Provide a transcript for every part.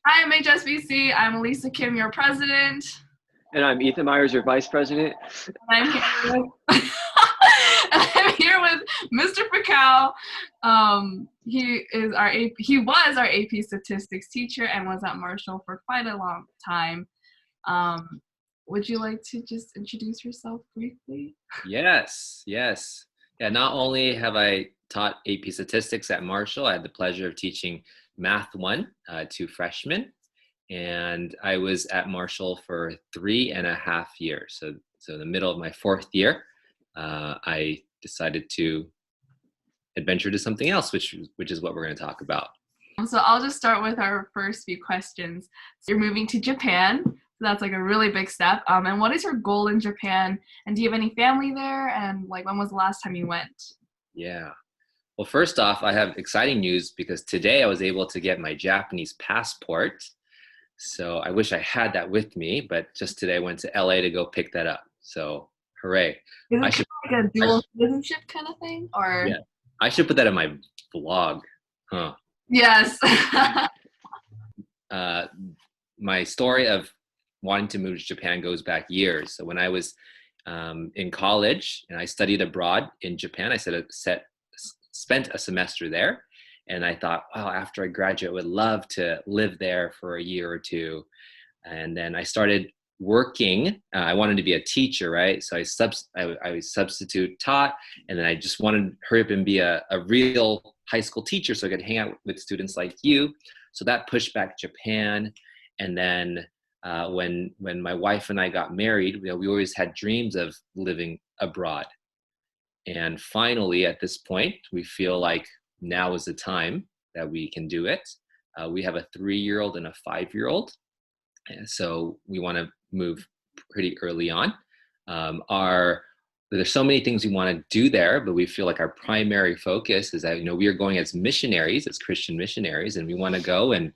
Hi, I'm HSBC. I'm Elisa Kim, your president. And I'm Ethan Myers, your vice president. And I'm here with, I'm here with Mr. Fukao. He was our AP statistics teacher and was at Marshall for quite a long time. Would you like to just introduce yourself briefly? Yes. Yeah, not only have I taught AP Statistics at Marshall, I had the pleasure of teaching Math 1 to freshmen. And I was at Marshall for 3.5 years. So in the middle of my fourth year, I decided to adventure to something else, which is what we're going to talk about. So I'll just start with our first few questions. So you're moving to Japan. So that's like a really big step. And what is your goal in Japan? And do you have any family there? And like, when was the last time you went? Yeah. Well, first off, I have exciting news because today I was able to get my Japanese passport. So I wish I had that with me, but just today I went to LA to go pick that up. So hooray. Is it like a dual citizenship kind of thing? Or yeah, I should put that in my vlog. Huh. Yes. My story of wanting to move to Japan goes back years. So when I was in college and I studied abroad in Japan, I spent a semester there. And I thought, wow, after I graduate, I would love to live there for a year or two. And then I started working. I wanted to be a teacher, right? So I substitute taught, and then I just wanted to hurry up and be a real high school teacher so I could hang out with students like you. So that pushed back Japan. And then when my wife and I got married, we always had dreams of living abroad. And finally, at this point, we feel like now is the time that we can do it. We have a 3-year-old and a 5-year-old. And so we want to move pretty early on. There's so many things we want to do there, but we feel like our primary focus is that, we are going as missionaries, as Christian missionaries, and we want to go and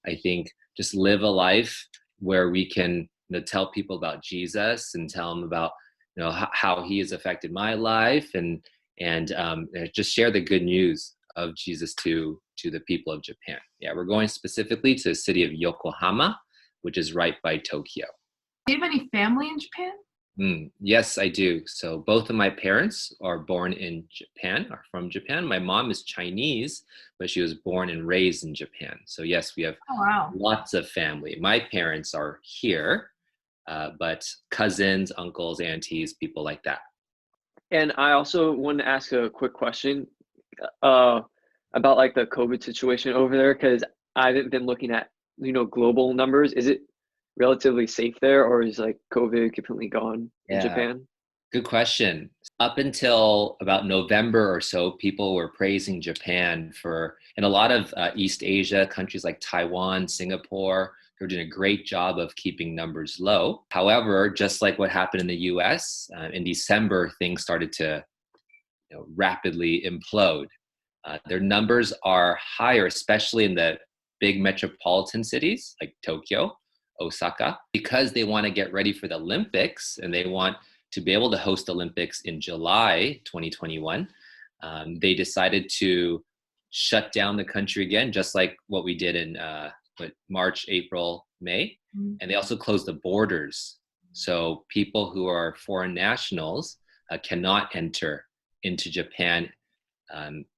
I think just live a life where we can tell people about Jesus and tell them about how he has affected my life and just share the good news of Jesus to the people of Japan. Yeah, we're going specifically to the city of Yokohama, which is right by Tokyo. Do you have any family in Japan? Yes, I do. So both of my parents are born in Japan, are from Japan. My mom is Chinese, but she was born and raised in Japan. So yes, we have lots of family. My parents are here, but cousins, uncles, aunties, people like that. And I also wanted to ask a quick question about like the COVID situation over there, because I haven't been looking at global numbers. Is it relatively safe there, or is like COVID completely gone in Japan? Good question. Up until about November or so, people were praising Japan and a lot of East Asia countries like Taiwan, Singapore, they're doing a great job of keeping numbers low. However, just like what happened in the US, in December, things started to rapidly implode. Their numbers are higher, especially in the big metropolitan cities like Tokyo, Osaka, because they want to get ready for the Olympics and they want to be able to host Olympics in July 2021. They decided to shut down the country again, just like what we did in March, April, May. And they also closed the borders. So people who are foreign nationals cannot enter into Japan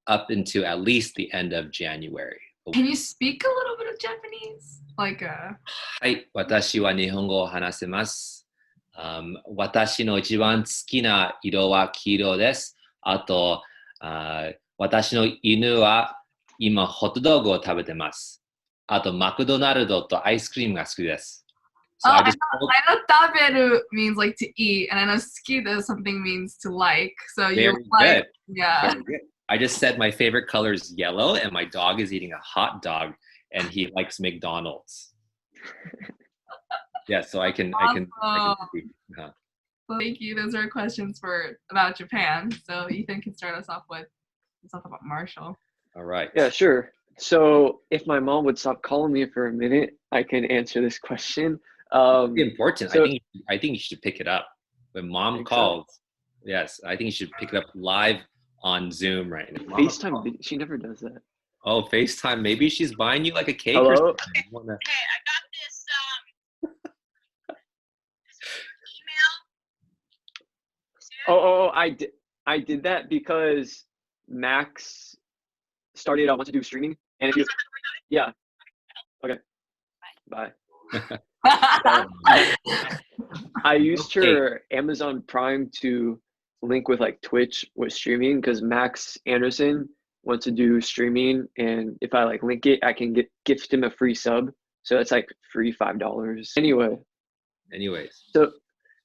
up into at least the end of January. Can you speak a little bit of Japanese? はい、私は日本語を話せます。私の一番好きな色は黄色です。あと、私の犬は今ホットドッグを食べてます。あと、マクドナルドとアイスクリームが好きです。So I know taberu means like to eat, and I know suki something means to like. So you're like, yeah. Very good. I just said my favorite color is yellow, and my dog is eating a hot dog, and he likes McDonald's. Yeah, so I can speak. Well, thank you. Those are questions about Japan. So Ethan can start us off with stuff about Marshall. All right. Yeah, sure. So if my mom would stop calling me for a minute, I can answer this question. It's important. So, I think you should pick it up when mom calls. So. Yes, I think you should pick it up live on Zoom right now. FaceTime. She never does that. Oh, FaceTime. Maybe she's buying you like a cake or Hello? something. You wanna- Hey, I got this email. I did that because Max started want to do streaming, and if you, yeah, okay, bye. I used Okay. her Amazon Prime to link with like Twitch with streaming because Max Anderson wants to do streaming, and if I like link it, I can gift him a free sub. So it's like free $5. Anyway, Anyways, so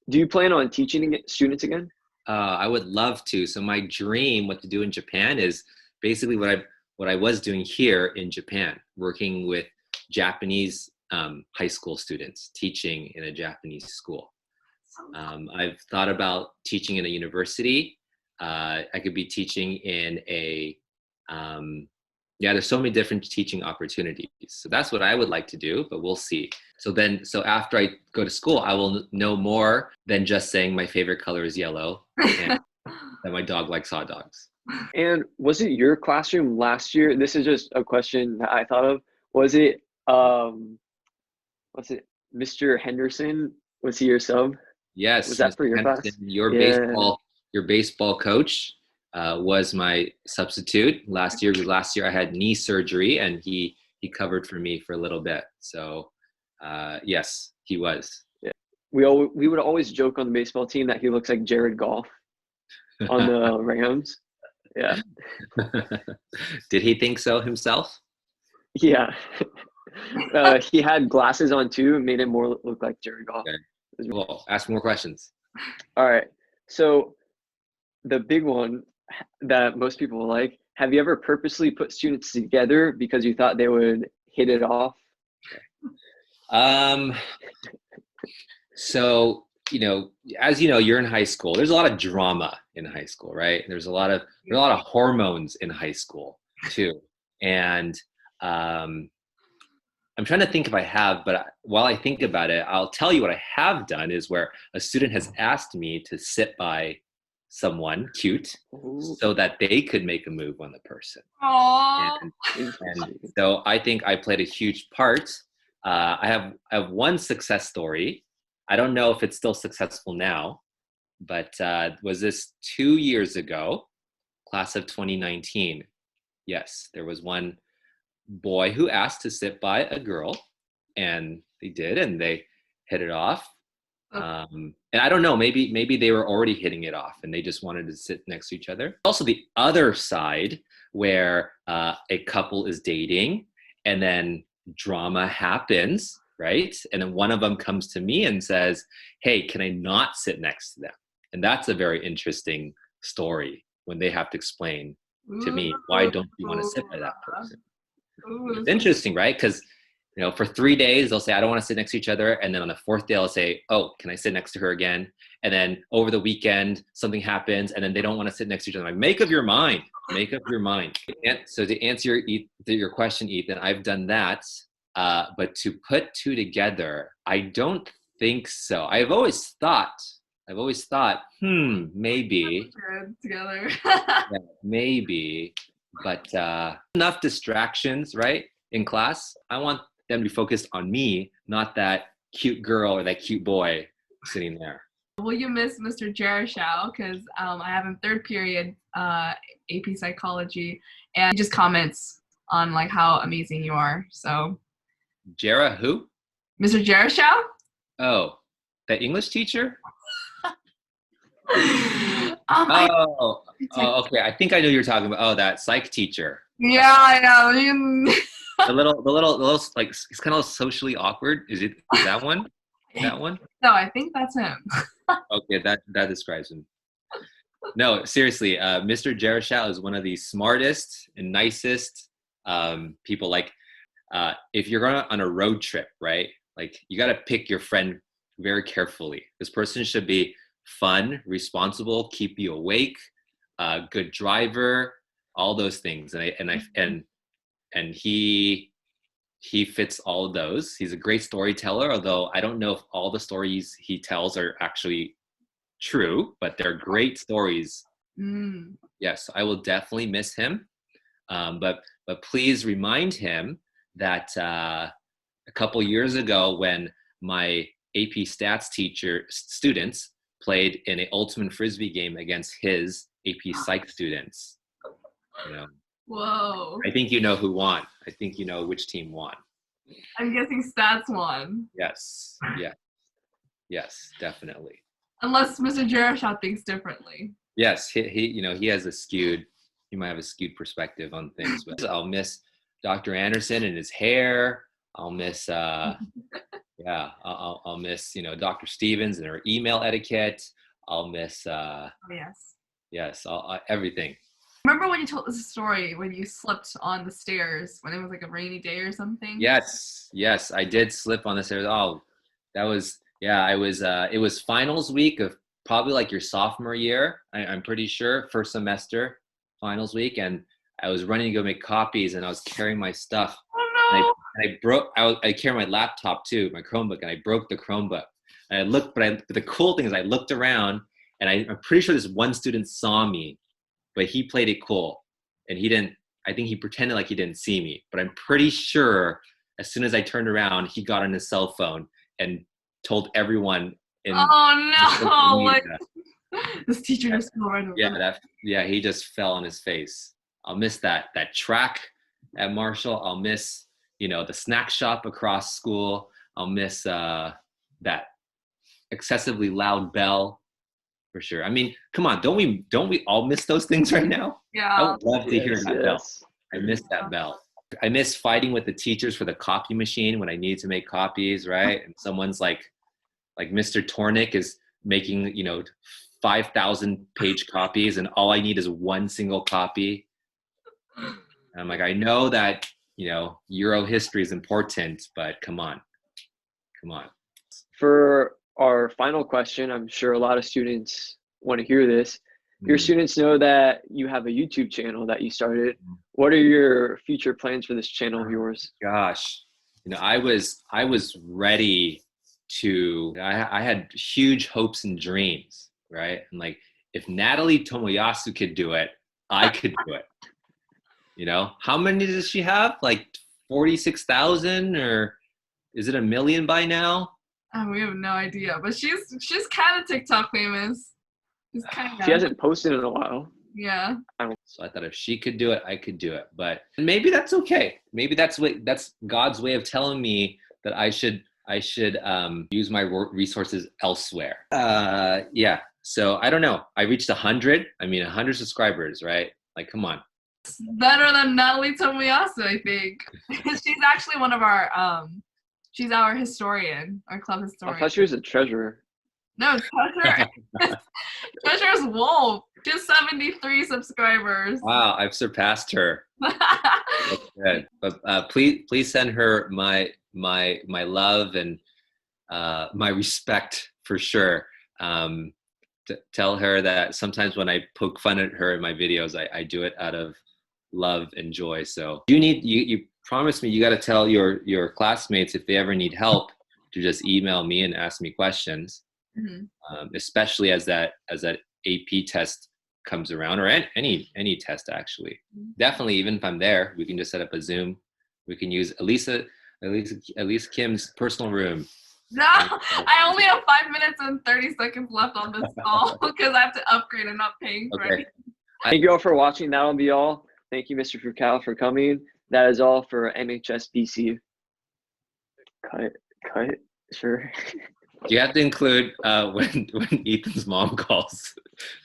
do you plan on teaching students again? I would love to. So my dream, what to do in Japan, is basically what I was doing here in Japan, working with Japanese high school students, teaching in a Japanese school. I've thought about teaching in a university. I could be teaching in a yeah, there's so many different teaching opportunities. So that's what I would like to do, but we'll see. So after I go to school, I will know more than just saying my favorite color is yellow and that my dog likes hot dogs. And was it your classroom last year? This is just a question that I thought of. Was it what's it, Mr. Henderson? Was he your sub? Yes, Was that Mr. for your class? Henderson, Yeah. your baseball coach was my substitute last year. Because last year I had knee surgery, and he covered for me for a little bit. So yes, he was. We would always joke on the baseball team that he looks like Jared Goff on the Rams. Yeah. Did he think so himself? Yeah. He had glasses on too, and made him more look like Jared Goff. Okay. Well, ask more questions. All right. So the big one that most people like, have you ever purposely put students together because you thought they would hit it off? So, as you know, you're in high school. There's a lot of drama in high school, right? There's a lot of hormones in high school too. And I'm trying to think if I have, but while I think about it, I'll tell you what I have done is where a student has asked me to sit by someone cute so that they could make a move on the person. Aww. And so I think I played a huge part. I have one success story. I don't know if it's still successful now, but was this 2 years ago, class of 2019? Yes, there was one boy who asked to sit by a girl, and they did, and they hit it off. And I don't know, maybe they were already hitting it off and they just wanted to sit next to each other. Also the other side where a couple is dating and then drama happens, right? And then one of them comes to me and says, hey, can I not sit next to them? And that's a very interesting story when they have to explain to me, why don't you want to sit by that person? It's interesting, right? Because for 3 days they'll say I don't want to sit next to each other, and then on the fourth day they'll say, oh, can I sit next to her again? And then over the weekend something happens, and then they don't want to sit next to each other. I'm like, make up your mind. And so to answer your question, Ethan, I've done that, but to put two together, I don't think so. I've always thought, maybe together. yeah, maybe, but enough distractions, right? In class, I want them to be focused on me, not that cute girl or that cute boy sitting there. Will you miss Mr. Jarashao? Because I have him third period AP psychology, and he just comments on like how amazing you are. So Jara who? Mr. Jarashao? Oh, the English teacher? I Okay. I think I know who you're talking about. Oh, that psych teacher. Yeah, I know. The little, like, it's kind of socially awkward. Is that one? That one? No, I think that's him. Okay, that describes him. No, seriously, Mr. Jarashao is one of the smartest and nicest people. Like, if you're going on a road trip, right? Like, you got to pick your friend very carefully. This person should be fun, responsible, keep you awake, good driver, all those things. And he fits all of those. He's a great storyteller, although I don't know if all the stories he tells are actually true, but they're great stories. Yes, I will definitely miss him. But please remind him that a couple years ago, when my AP Stats students played in an ultimate frisbee game against his AP Psych students, Whoa. I think you know who won. I think you know which team won. I'm guessing Stats won. Yes. Yeah. Yes, definitely. Unless Mr. Jeroshaw thinks differently. Yes, he has he might have a skewed perspective on things. But I'll miss Dr. Anderson and his hair. I'll miss I'll miss Dr. Stevens and her email etiquette. I'll miss Yes. everything. Remember when you told us a story when you slipped on the stairs when it was like a rainy day or something? Yes, I did slip on the stairs. Oh, that was it was finals week of probably like your sophomore year. I'm pretty sure, first semester finals week, and I was running to go make copies, and I was carrying my stuff. Oh no! I carried my laptop too, my Chromebook, and I broke the Chromebook. And I looked, but the cool thing is I looked around, and I'm pretty sure this one student saw me, but he played it cool, and he didn't. I think he pretended like he didn't see me, but I'm pretty sure as soon as I turned around, he got on his cell phone and told everyone. Oh no! Like this teacher just fell right over. He just fell on his face. I'll miss that track at Marshall. I'll miss the snack shop across school. I'll miss that excessively loud bell for sure. I mean, come on, don't we all miss those things right now? Yeah. I would love to hear that bell. I miss that bell. I miss fighting with the teachers for the copy machine when I need to make copies, right? And someone's like Mr. Tornick is making 5,000 page copies, and all I need is one single copy. And I'm like, I know that Euro history is important, but come on. For our final question, I'm sure a lot of students want to hear this. Your students know that you have a YouTube channel that you started. What are your future plans for this channel of yours? Gosh, I was ready to. I had huge hopes and dreams, right? And like, if Natalie Tomoyasu could do it, I could do it. How many does she have? Like 46,000, or is it 1 million by now? We have no idea, but she's kind of TikTok famous. She hasn't posted in a while. Yeah. So I thought if she could do it, I could do it. But maybe that's okay. Maybe that's God's way of telling me that I should use my resources elsewhere. Yeah. So I don't know. I reached 100. 100 subscribers, right? Like, come on. It's better than Natalie Tomoyasu, I think. She's actually one of our she's our historian, our club historian. I thought she was a treasurer. No, Treasure's Wolf. She has 73 subscribers. Wow, I've surpassed her. That's good. But please send her my love and my respect for sure. Tell her that sometimes when I poke fun at her in my videos, I do it out of love and joy. So you promise me you got to tell your classmates if they ever need help to just email me and ask me questions. Mm-hmm. Especially as that AP test comes around, or any test actually. Mm-hmm. Definitely, even if I'm there, we can just set up a Zoom. We can use Elisa Kim's personal room. No, I only have 5 minutes and 30 seconds left on this call because I have to upgrade. I'm not paying for it. Thank you all for watching. That'll be all. Thank you, Mr. Fukao, for coming. That is all for MHSBC. Cut. Sure. You have to include when Ethan's mom calls.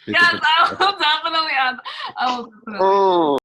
Yes, I will definitely add. Oh.